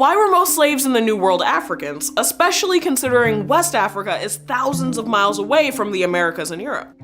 Why were most slaves in the New World Africans, especially considering West Africa is thousands of miles away from the Americas and Europe?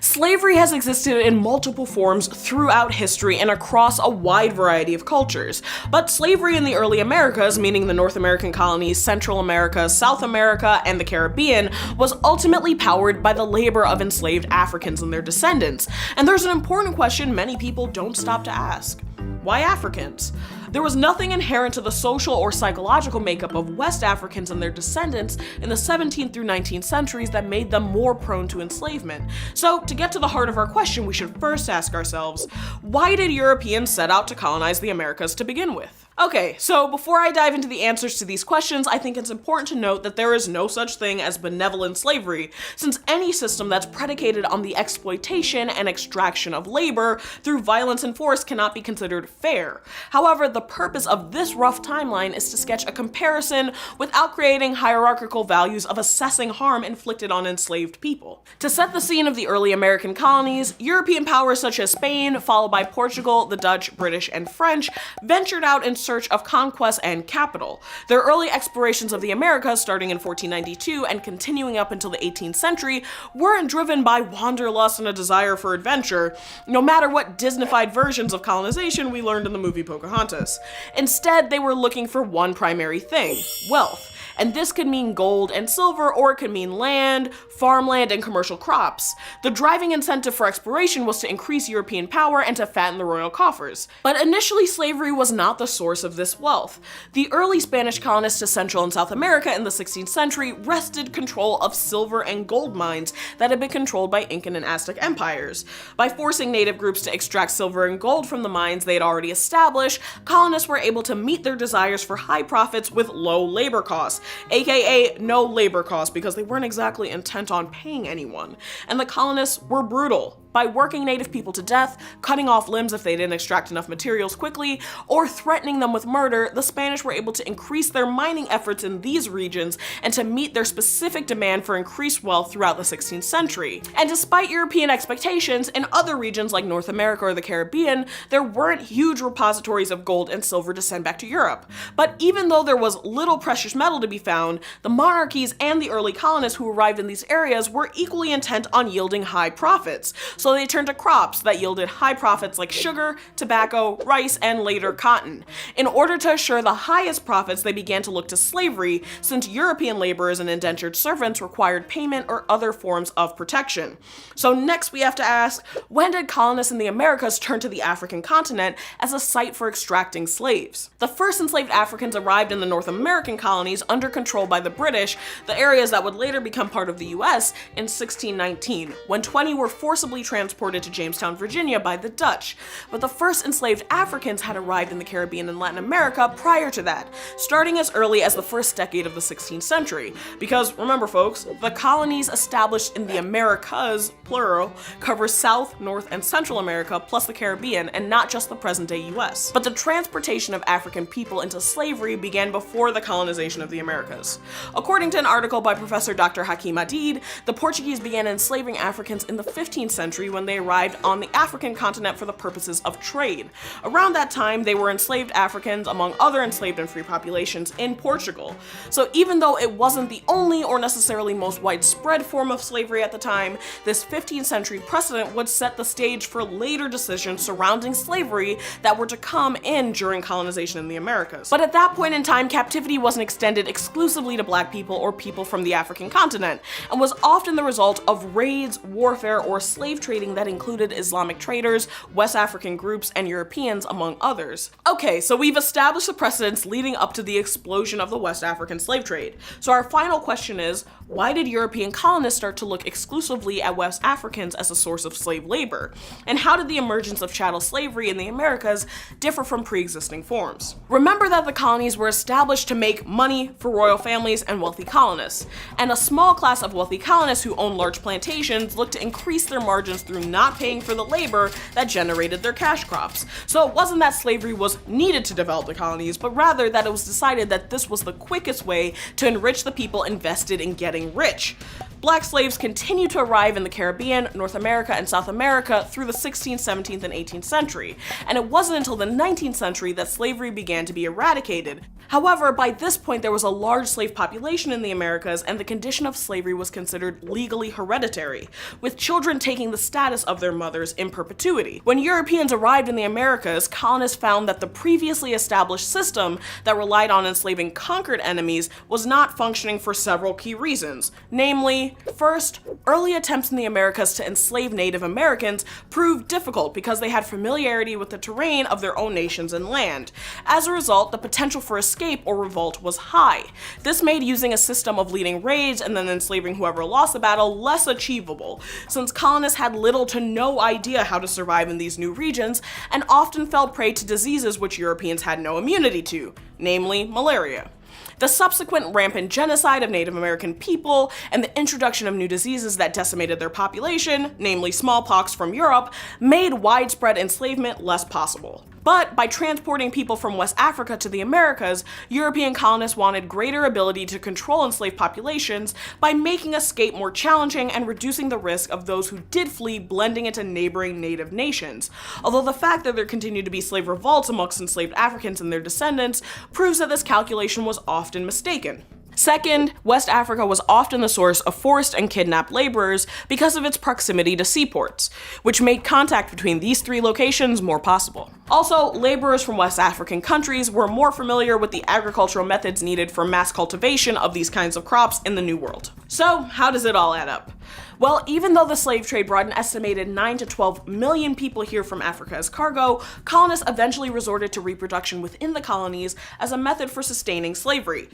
Slavery has existed in multiple forms throughout history and across a wide variety of cultures, but slavery in the early Americas, meaning the North American colonies, Central America, South America, and the Caribbean, was ultimately powered by the labor of enslaved Africans and their descendants. And there's an important question many people don't stop to ask. Why Africans? There was nothing inherent to the social or psychological makeup of West Africans and their descendants in the 17th through 19th centuries that made them more prone to enslavement. So, to get to the heart of our question, we should first ask ourselves, why did Europeans set out to colonize the Americas to begin with? Okay, so before I dive into the answers to these questions, I think it's important to note that there is no such thing as benevolent slavery, since any system that's predicated on the exploitation and extraction of labor through violence and force cannot be considered fair. However, the purpose of this rough timeline is to sketch a comparison without creating hierarchical values of assessing harm inflicted on enslaved people. To set the scene of the early American colonies, European powers such as Spain, followed by Portugal, the Dutch, British, and French, ventured out in search of conquest and capital. Their early explorations of the Americas, starting in 1492 and continuing up until the 18th century, weren't driven by wanderlust and a desire for adventure, no matter what Disneyfied versions of colonization we learned in the movie Pocahontas. Instead, they were looking for one primary thing: wealth. And this could mean gold and silver, or it could mean land, farmland, and commercial crops. The driving incentive for exploration was to increase European power and to fatten the royal coffers. But initially, slavery was not the source of this wealth. The early Spanish colonists to Central and South America in the 16th century wrested control of silver and gold mines that had been controlled by Incan and Aztec empires. By forcing native groups to extract silver and gold from the mines they had already established, colonists were able to meet their desires for high profits with low labor costs, aka no labor costs, because they weren't exactly intent on paying anyone. And the colonists were brutal. By working native people to death, cutting off limbs if they didn't extract enough materials quickly, or threatening them with murder, the Spanish were able to increase their mining efforts in these regions and to meet their specific demand for increased wealth throughout the 16th century. And despite European expectations, in other regions like North America or the Caribbean, there weren't huge repositories of gold and silver to send back to Europe. But even though there was little precious metal to be found, the monarchies and the early colonists who arrived in these areas were equally intent on yielding high profits. So they turned to crops that yielded high profits like sugar, tobacco, rice, and later cotton. In order to assure the highest profits, they began to look to slavery, since European laborers and indentured servants required payment or other forms of protection. So next we have to ask, when did colonists in the Americas turn to the African continent as a site for extracting slaves? The first enslaved Africans arrived in the North American colonies under control by the British, the areas that would later become part of the US, in 1619, when 20 were forcibly transported to Jamestown, Virginia by the Dutch. But the first enslaved Africans had arrived in the Caribbean and Latin America prior to that, starting as early as the first decade of the 16th century. Because remember folks, the colonies established in the Americas, plural, cover South, North, and Central America plus the Caribbean, and not just the present-day US. But the transportation of African people into slavery began before the colonization of the Americas. According to an article by Professor Dr. Hakim Adid, the Portuguese began enslaving Africans in the 15th century when they arrived on the African continent for the purposes of trade. Around that time, they were enslaved Africans among other enslaved and free populations in Portugal. So even though it wasn't the only or necessarily most widespread form of slavery at the time, this 15th century precedent would set the stage for later decisions surrounding slavery that were to come in during colonization in the Americas. But at that point in time, captivity wasn't extended exclusively to Black people or people from the African continent, and was often the result of raids, warfare, or slave trading that included Islamic traders, West African groups, and Europeans, among others. Okay, so we've established the precedents leading up to the explosion of the West African slave trade. So our final question is, why did European colonists start to look exclusively at West Africans as a source of slave labor? And how did the emergence of chattel slavery in the Americas differ from pre-existing forms? Remember that the colonies were established to make money for royal families and wealthy colonists, and a small class of wealthy colonists who owned large plantations looked to increase their margins through not paying for the labor that generated their cash crops. So it wasn't that slavery was needed to develop the colonies, but rather that it was decided that this was the quickest way to enrich the people invested in getting rich. Black slaves continued to arrive in the Caribbean, North America, and South America through the 16th, 17th, and 18th century, and it wasn't until the 19th century that slavery began to be eradicated. However, by this point there was a large slave population in the Americas, and the condition of slavery was considered legally hereditary, with children taking the status of their mothers in perpetuity. When Europeans arrived in the Americas, colonists found that the previously established system that relied on enslaving conquered enemies was not functioning for several key reasons. Namely, first, early attempts in the Americas to enslave Native Americans proved difficult because they had familiarity with the terrain of their own nations and land. As a result, the potential for escape or revolt was high. This made using a system of leading raids and then enslaving whoever lost the battle less achievable, since colonists had little to no idea how to survive in these new regions and often fell prey to diseases which Europeans had no immunity to, namely malaria. The subsequent rampant genocide of Native American people and the introduction of new diseases that decimated their population, namely smallpox from Europe, made widespread enslavement less possible. But by transporting people from West Africa to the Americas, European colonists wanted greater ability to control enslaved populations by making escape more challenging and reducing the risk of those who did flee blending into neighboring native nations. Although the fact that there continued to be slave revolts amongst enslaved Africans and their descendants proves that this calculation was often mistaken. Second, West Africa was often the source of forced and kidnapped laborers because of its proximity to seaports, which made contact between these three locations more possible. Also, laborers from West African countries were more familiar with the agricultural methods needed for mass cultivation of these kinds of crops in the New World. So, how does it all add up? Well, even though the slave trade brought an estimated 9 to 12 million people here from Africa as cargo, colonists eventually resorted to reproduction within the colonies as a method for sustaining slavery.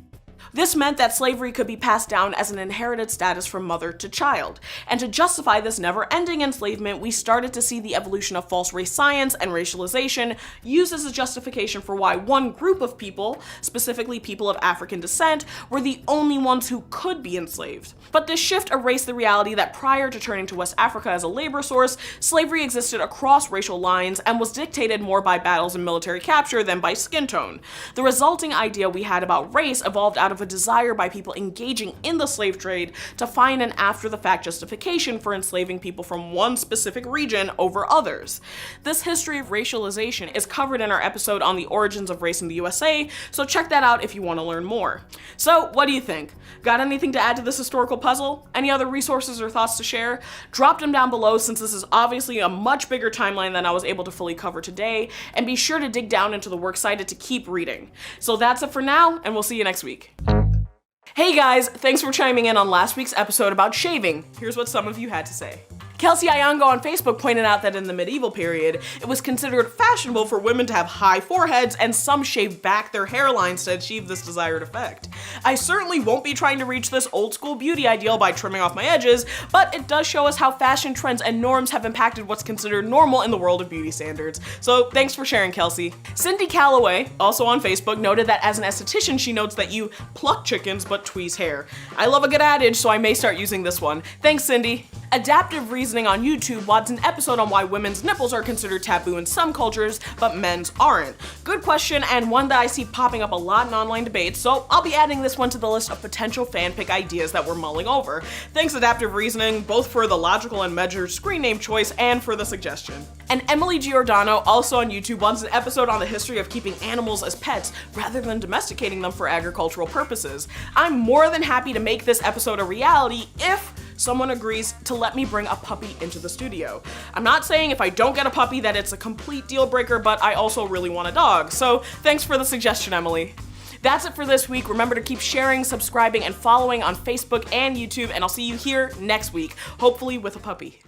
This meant that slavery could be passed down as an inherited status from mother to child. And to justify this never-ending enslavement, we started to see the evolution of false race science and racialization used as a justification for why one group of people, specifically people of African descent, were the only ones who could be enslaved. But this shift erased the reality that prior to turning to West Africa as a labor source, slavery existed across racial lines and was dictated more by battles and military capture than by skin tone. The resulting idea we had about race evolved out of a desire by people engaging in the slave trade to find an after-the-fact justification for enslaving people from one specific region over others. This history of racialization is covered in our episode on the origins of race in the USA, so check that out if you want to learn more. So, what do you think? Got anything to add to this historical puzzle? Any other resources or thoughts to share? Drop them down below, since this is obviously a much bigger timeline than I was able to fully cover today, and be sure to dig down into the works cited to keep reading. So that's it for now, and we'll see you next week. Hey guys, thanks for chiming in on last week's episode about shaving. Here's what some of you had to say. Kelsey Ayongo on Facebook pointed out that in the medieval period, it was considered fashionable for women to have high foreheads, and some shaved back their hairlines to achieve this desired effect. I certainly won't be trying to reach this old school beauty ideal by trimming off my edges, but it does show us how fashion trends and norms have impacted what's considered normal in the world of beauty standards. So thanks for sharing, Kelsey. Cindy Calloway, also on Facebook, noted that as an esthetician, she notes that you pluck chickens but tweeze hair. I love a good adage, so I may start using this one. Thanks, Cindy. Adaptive Reasoning on YouTube wants an episode on why women's nipples are considered taboo in some cultures, but men's aren't. Good question, and one that I see popping up a lot in online debates, so I'll be adding this one to the list of potential fanfic ideas that we're mulling over. Thanks, Adaptive Reasoning, both for the logical and measured screen name choice and for the suggestion. And Emily Giordano, also on YouTube, wants an episode on the history of keeping animals as pets rather than domesticating them for agricultural purposes. I'm more than happy to make this episode a reality if someone agrees to let me bring a puppy into the studio. I'm not saying if I don't get a puppy that it's a complete deal breaker, but I also really want a dog. So thanks for the suggestion, Emily. That's it for this week. Remember to keep sharing, subscribing, and following on Facebook and YouTube, and I'll see you here next week, hopefully with a puppy.